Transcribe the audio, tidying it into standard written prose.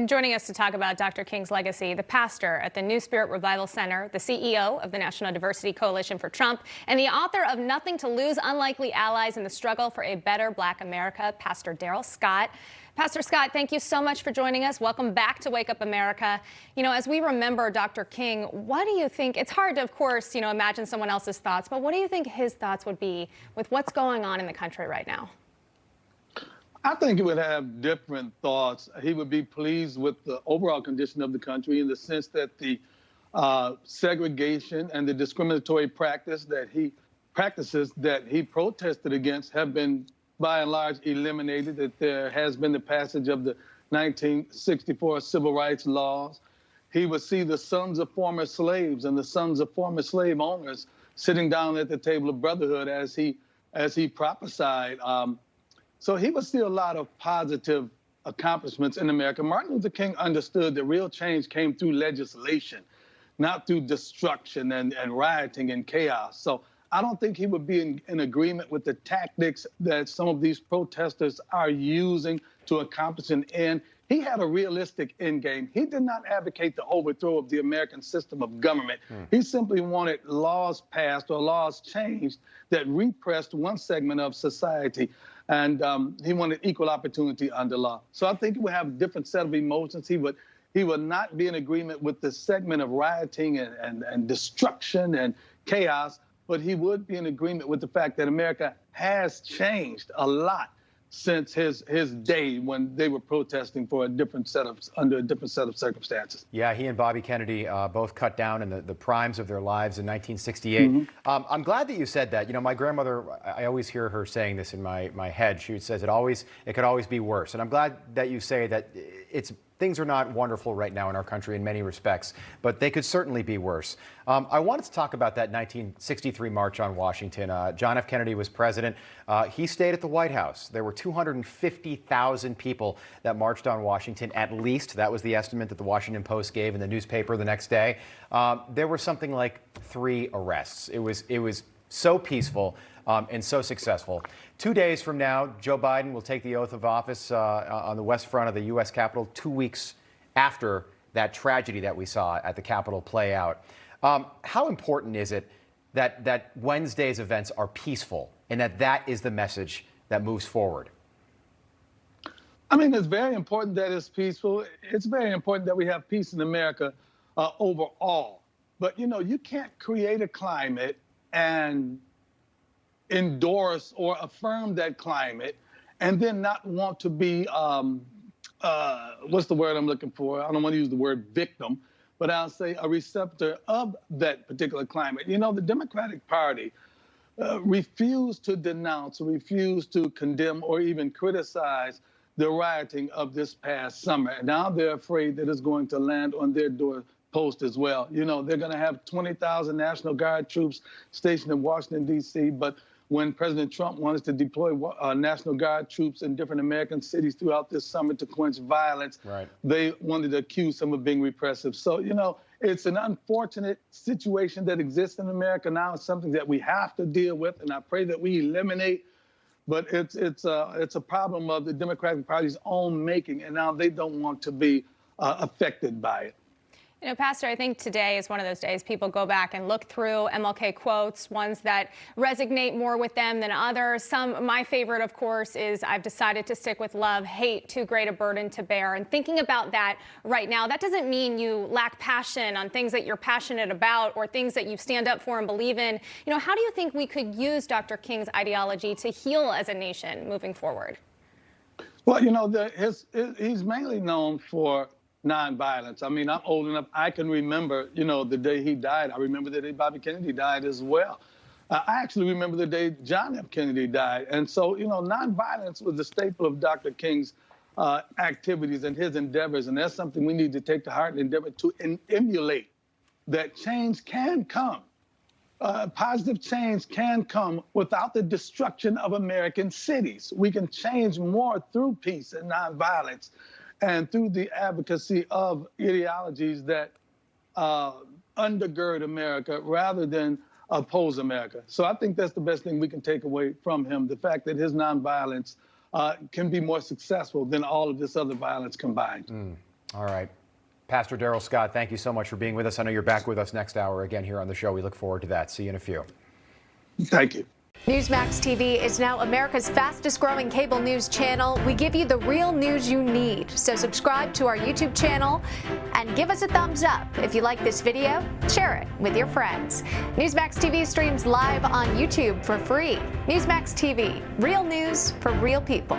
Joining us to talk about Dr. King's legacy, the pastor at the New Spirit Revival Center, the CEO of the National Diversity Coalition for Trump, and the author of Nothing to Lose, Unlikely Allies in the Struggle for a Better Black America, Pastor Darrell Scott. Pastor Scott, thank you so much for joining us. Welcome back to Wake Up America. You know, as we remember Dr. King, what do you think? It's hard to, of course, imagine someone else's thoughts, but what do you think his thoughts would be with what's going on in the country right now? I think he would have different thoughts. He would be pleased with the overall condition of the country in the sense that the segregation and the discriminatory practices that he protested against have been, by and large, eliminated, that there has been the passage of the 1964 civil rights laws. He would see the sons of former slaves and the sons of former slave owners sitting down at the table of brotherhood as he prophesied. So he would see a lot of positive accomplishments in America. Martin Luther King understood that real change came through legislation, not through destruction and rioting and chaos. So I don't think he would be in agreement with the tactics that some of these protesters are using to accomplish an end. He had a realistic end game. He did not advocate the overthrow of the American system of government. He simply wanted laws passed or laws changed that repressed one segment of society. And he wanted equal opportunity under law. So I think he would have a different set of emotions. He would not be in agreement with the segment of rioting and destruction and chaos, but he would be in agreement with the fact that America has changed a lot since his day when they were protesting for under a different set of circumstances. Yeah, he and Bobby Kennedy both cut down in the primes of their lives in 1968. I'm glad that you said that. You know, my grandmother, I always hear her saying this in my head. She says it could always be worse. And I'm glad that you say that things are not wonderful right now in our country in many respects, but they could certainly be worse. I wanted to talk about that 1963 March on Washington. John F. Kennedy was president. He stayed at the White House. There were 250,000 people that marched on Washington, at least. That was the estimate that the Washington Post gave in the newspaper the next day. There were something like 3 arrests. It was so peaceful and so successful. 2 days from now, Joe Biden will take the oath of office on the west front of the U.S. Capitol, 2 weeks after that tragedy that we saw at the Capitol play out. How important is it that Wednesday's events are peaceful and that is the message that moves forward? I mean, it's very important that it's peaceful. It's very important that we have peace in America overall. But, you can't create a climate and endorse or affirm that climate and then not want to be, what's the word I'm looking for? I don't want to use the word victim, but I'll say a receptor of that particular climate. The Democratic Party refused to denounce, refused to condemn or even criticize the rioting of this past summer. And now they're afraid that it's going to land on their doorpost as well. They're going to have 20,000 National Guard troops stationed in Washington, D.C., but when President Trump wanted to deploy National Guard troops in different American cities throughout this summer to quench violence, they wanted to accuse him of being repressive. So, it's an unfortunate situation that exists in America now. It's something that we have to deal with, and I pray that we eliminate. But it's a problem of the Democratic Party's own making, and now they don't want to be affected by it. Pastor, I think today is one of those days people go back and look through MLK quotes, ones that resonate more with them than others. My favorite, of course, is I've decided to stick with love, hate too great a burden to bear. And thinking about that right now, that doesn't mean you lack passion on things that you're passionate about or things that you stand up for and believe in. How do you think we could use Dr. King's ideology to heal as a nation moving forward? Well, he's mainly known for nonviolence. I mean, I'm old enough, I can remember, the day he died. I remember the day Bobby Kennedy died as well. I actually remember the day John F. Kennedy died. And so, nonviolence was the staple of Dr. King's activities and his endeavors. And that's something we need to take to heart and endeavor to emulate, that change can come. Positive change can come without the destruction of American cities. We can change more through peace and nonviolence, and through the advocacy of ideologies that undergird America rather than oppose America. So I think that's the best thing we can take away from him, the fact that his nonviolence can be more successful than all of this other violence combined. All right. Pastor Darrell Scott, thank you so much for being with us. I know you're back with us next hour again here on the show. We look forward to that. See you in a few. Thank you. Newsmax TV is now America's fastest growing cable news channel. We give you the real news you need. So subscribe to our YouTube channel and give us a thumbs up. If you like this video, share it with your friends. Newsmax TV streams live on YouTube for free. Newsmax TV, real news for real people.